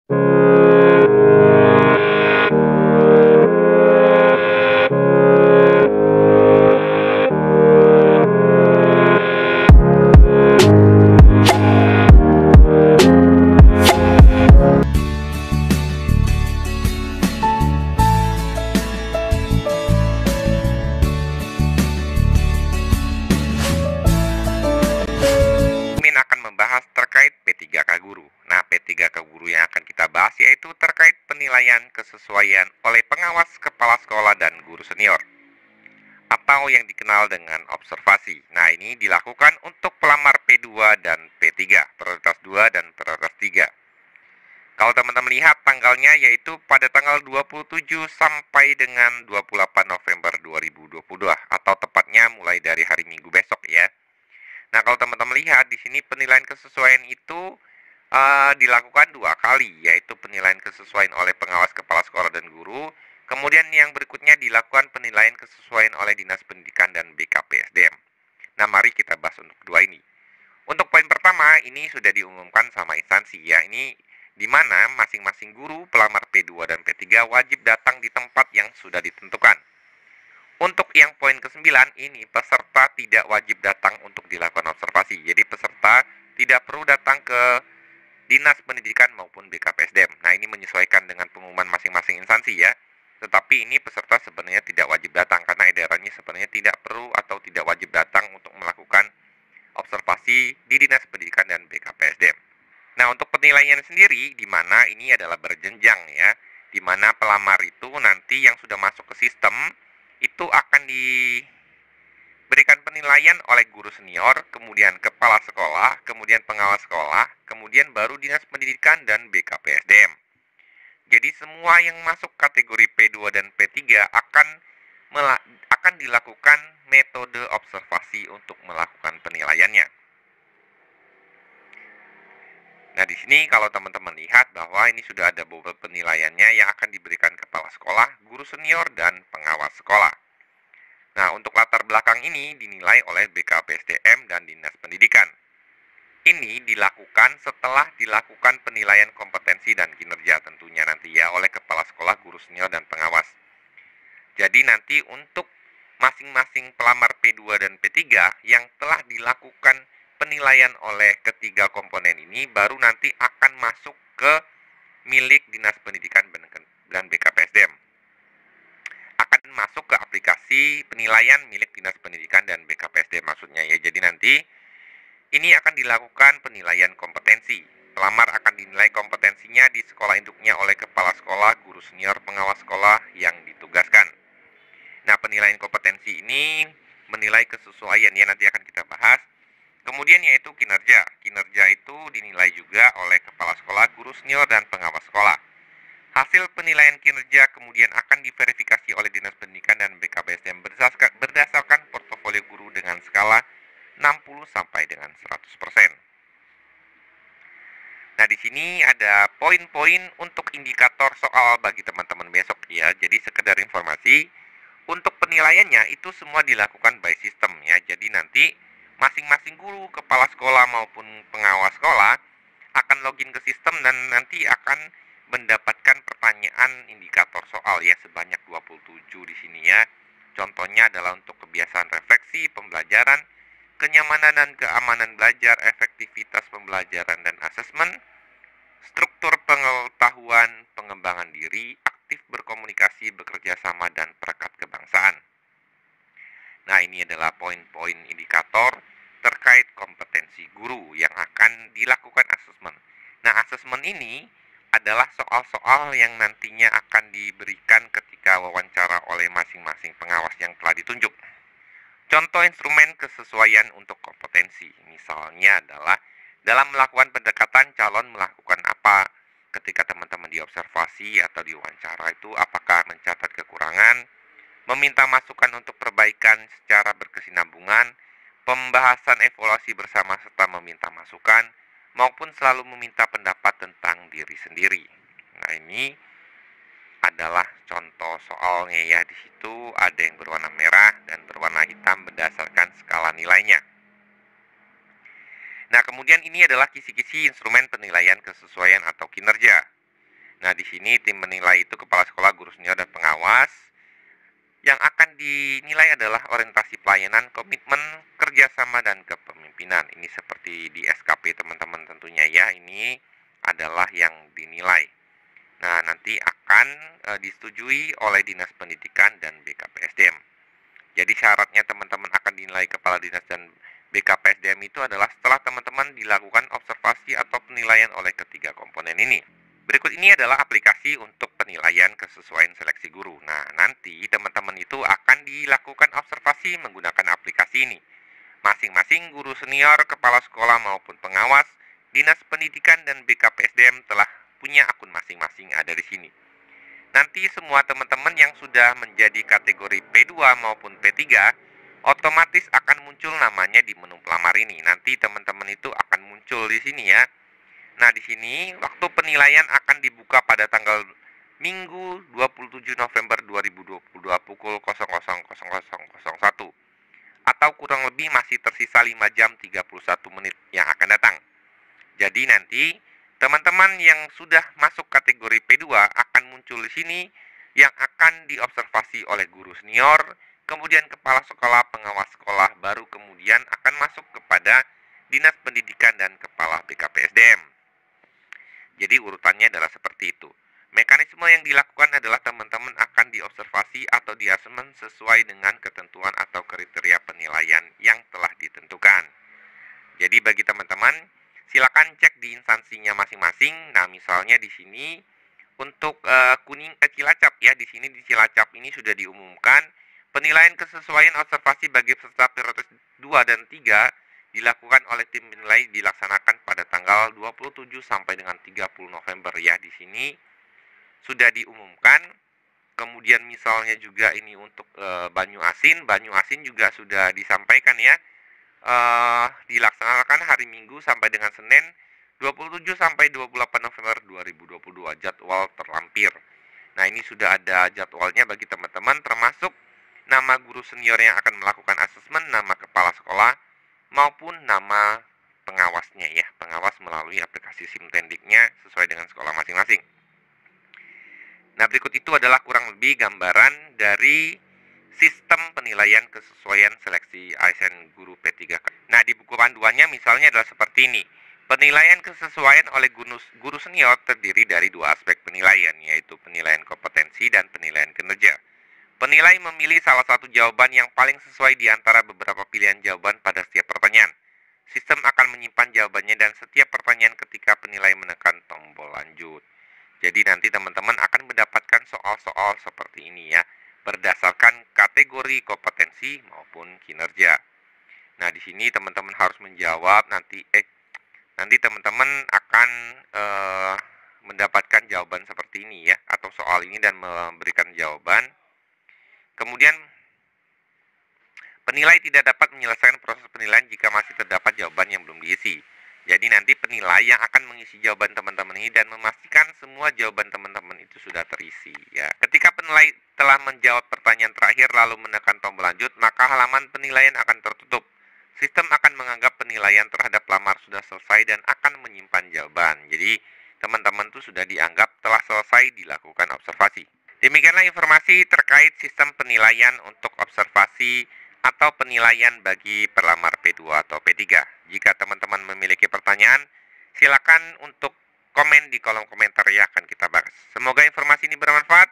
Akan membahas terkait P3K Guru. Nah, P3K Guru yang akan kita bahas yaitu terkait penilaian kesesuaian oleh pengawas kepala sekolah dan guru senior atau yang dikenal dengan observasi. Nah, ini dilakukan untuk pelamar P2 dan P3, prioritas 2 dan prioritas 3. Kalau teman-teman lihat tanggalnya yaitu pada tanggal 27 sampai dengan 28 November 2022 atau tepatnya mulai dari hari Minggu besok ya. Nah, kalau teman-teman lihat di sini penilaian kesesuaian itu dilakukan 2 kali, yaitu penilaian kesesuaian oleh pengawas kepala sekolah dan guru. Kemudian yang berikutnya dilakukan penilaian kesesuaian oleh Dinas Pendidikan dan BKPSDM. Nah, mari kita bahas untuk kedua ini. Untuk poin pertama, ini sudah diumumkan sama instansi ya. Ini di mana masing-masing guru pelamar P2 dan P3 wajib datang di tempat yang sudah ditentukan. Untuk yang poin ke-9 ini, peserta tidak wajib datang untuk dilakukan observasi. Jadi peserta tidak perlu datang ke Dinas Pendidikan maupun BKPSDM. Nah, ini menyesuaikan dengan pengumuman masing-masing instansi ya. Tetapi ini peserta sebenarnya tidak wajib datang karena edarannya sebenarnya tidak perlu atau tidak wajib datang untuk melakukan observasi di Dinas Pendidikan dan BKPSDM. Nah, untuk penilaian sendiri di mana ini adalah berjenjang ya. Di mana pelamar itu nanti yang sudah masuk ke sistem itu akan diberikan penilaian oleh guru senior, kemudian kepala sekolah, kemudian pengawas sekolah, kemudian baru Dinas Pendidikan dan BKPSDM. Jadi semua yang masuk kategori P2 dan P3 akan dilakukan metode observasi untuk melakukan penilaiannya. Nah, di sini kalau teman-teman lihat bahwa ini sudah ada beberapa penilaiannya yang akan diberikan kepala sekolah, guru senior, dan pengawas sekolah. Nah, untuk latar belakang ini dinilai oleh BKPSDM dan Dinas Pendidikan. Ini dilakukan setelah dilakukan penilaian kompetensi dan kinerja tentunya nanti ya oleh kepala sekolah, guru senior, dan pengawas. Jadi nanti untuk masing-masing pelamar P2 dan P3 yang telah dilakukan penilaian oleh ketiga komponen ini baru nanti akan masuk ke milik Dinas Pendidikan dan BKPSDM. Akan masuk ke aplikasi penilaian milik Dinas Pendidikan dan BKPSDM maksudnya ya. Jadi nanti ini akan dilakukan penilaian kompetensi. Pelamar akan dinilai kompetensinya di sekolah induknya oleh kepala sekolah, guru senior, pengawas sekolah yang ditugaskan. Nah, penilaian kompetensi ini menilai kesesuaian ya nanti akan kita bahas. Kemudian yaitu kinerja. Kinerja itu dinilai juga oleh kepala sekolah, guru senior, dan pengawas sekolah. Hasil penilaian kinerja kemudian akan diverifikasi oleh Dinas Pendidikan dan BKPSDM berdasarkan portofolio guru dengan skala 60 sampai dengan 100%. Nah, di sini ada poin-poin untuk indikator soal bagi teman-teman besok ya. Jadi sekedar informasi, untuk penilaiannya itu semua dilakukan by system ya. Jadi nanti masing-masing guru, kepala sekolah maupun pengawas sekolah akan login ke sistem dan nanti akan mendapatkan pertanyaan indikator soal ya sebanyak 27 di sini ya. Contohnya adalah untuk kebiasaan refleksi, pembelajaran, kenyamanan dan keamanan belajar, efektivitas pembelajaran dan asesmen, struktur pengetahuan, pengembangan diri, aktif berkomunikasi, bekerja sama, dan perekat kebangsaan. Nah, ini adalah poin-poin indikator terkait kompetensi guru yang akan dilakukan asesmen. Nah, asesmen ini adalah soal-soal yang nantinya akan diberikan ketika wawancara oleh masing-masing pengawas yang telah ditunjuk. Contoh instrumen kesesuaian untuk kompetensi, misalnya adalah dalam melakukan pendekatan calon melakukan apa ketika teman-teman diobservasi atau diwawancara itu apakah mencatat kekurangan, meminta masukan untuk perbaikan secara berkesinambungan, pembahasan evaluasi bersama serta meminta masukan, maupun selalu meminta pendapat tentang diri sendiri. Nah, ini adalah contoh soalnya ya. Di situ ada yang berwarna merah dan berwarna hitam berdasarkan skala nilainya. Nah, kemudian ini adalah kisi-kisi instrumen penilaian kesesuaian atau kinerja. sini tim penilai itu kepala sekolah, guru senior, dan pengawas. Yang akan dinilai adalah orientasi pelayanan, komitmen, kerjasama, dan kepemimpinan. Ini seperti di SKP teman-teman tentunya ya, ini adalah yang dinilai. Nah, nanti akan disetujui oleh Dinas Pendidikan dan BKPSDM. Jadi syaratnya teman-teman akan dinilai Kepala Dinas dan BKPSDM itu adalah setelah teman-teman dilakukan observasi atau penilaian oleh ketiga komponen ini. Berikut ini adalah aplikasi untuk penilaian kesesuaian seleksi guru. Nah, nanti teman-teman itu akan dilakukan observasi menggunakan aplikasi ini. Masing-masing guru senior, kepala sekolah maupun pengawas, Dinas Pendidikan dan BKPSDM telah punya akun masing-masing ada di sini. Nanti semua teman-teman yang sudah menjadi kategori P2 maupun P3 otomatis akan muncul namanya di menu pelamar ini. Nanti teman-teman itu akan muncul di sini ya. Nah, di sini waktu penilaian akan dibuka pada tanggal Minggu 27 November 2022 pukul 00.0001 atau kurang lebih masih tersisa 5 jam 31 menit yang akan datang. Jadi nanti teman-teman yang sudah masuk kategori P2 akan muncul di sini yang akan diobservasi oleh guru senior, kemudian kepala sekolah, pengawas sekolah, baru kemudian akan masuk kepada Dinas Pendidikan dan kepala BKPSDM. Jadi urutannya adalah seperti itu. Mekanisme yang dilakukan adalah teman-teman akan diobservasi atau diasesmen sesuai dengan ketentuan atau kriteria penilaian yang telah ditentukan. Jadi bagi teman-teman, silakan cek di instansinya masing-masing. Nah, misalnya di sini untuk Cilacap ya, di sini di Cilacap ini sudah diumumkan penilaian kesesuaian observasi bagi peserta prioritas 2 dan 3 dilakukan oleh tim penilai dilaksanakan pada tanggal 27 sampai dengan 30 November ya. Di sini sudah diumumkan. Kemudian misalnya juga ini untuk Banyu Asin juga sudah disampaikan ya. Dilaksanakan hari Minggu sampai dengan Senin 27 sampai 28 November 2022, jadwal terlampir. Nah, ini sudah ada jadwalnya bagi teman-teman, termasuk nama guru senior yang akan melakukan asesmen, nama kepala sekolah, maupun nama pengawasnya ya, pengawas melalui aplikasi Simtendiknya sesuai dengan sekolah masing-masing. Nah, berikut itu adalah kurang lebih gambaran dari sistem penilaian kesesuaian seleksi ASN guru P3. Nah, di buku panduannya misalnya adalah seperti ini. Penilaian kesesuaian oleh guru senior terdiri dari dua aspek penilaian, yaitu penilaian kompetensi dan penilaian kinerja. Penilai memilih salah satu jawaban yang paling sesuai di antara beberapa pilihan jawaban pada setiap pertanyaan. Sistem akan menyimpan jawabannya dan setiap pertanyaan ketika penilai menekan tombol lanjut. Jadi nanti teman-teman akan mendapatkan soal-soal seperti ini ya, berdasarkan kategori kompetensi maupun kinerja. Nah, di sini teman-teman harus menjawab nanti teman-teman akan mendapatkan jawaban seperti ini ya, atau soal ini dan memberikan jawaban. Kemudian penilai tidak dapat menyelesaikan proses penilaian jika masih terdapat jawaban yang belum diisi. Jadi nanti penilai yang akan mengisi jawaban teman-teman ini dan memastikan semua jawaban teman-teman itu sudah terisi ya. Ketika penilai telah menjawab pertanyaan terakhir lalu menekan tombol lanjut, maka halaman penilaian akan tertutup. Sistem akan menganggap penilaian terhadap lamar sudah selesai dan akan menyimpan jawaban. Jadi teman-teman itu sudah dianggap telah selesai dilakukan observasi. Demikianlah informasi terkait sistem penilaian untuk observasi atau penilaian bagi pelamar P2 atau P3. Jika teman-teman memiliki pertanyaan, silakan untuk komen di kolom komentar yang akan kita bahas. Semoga informasi ini bermanfaat.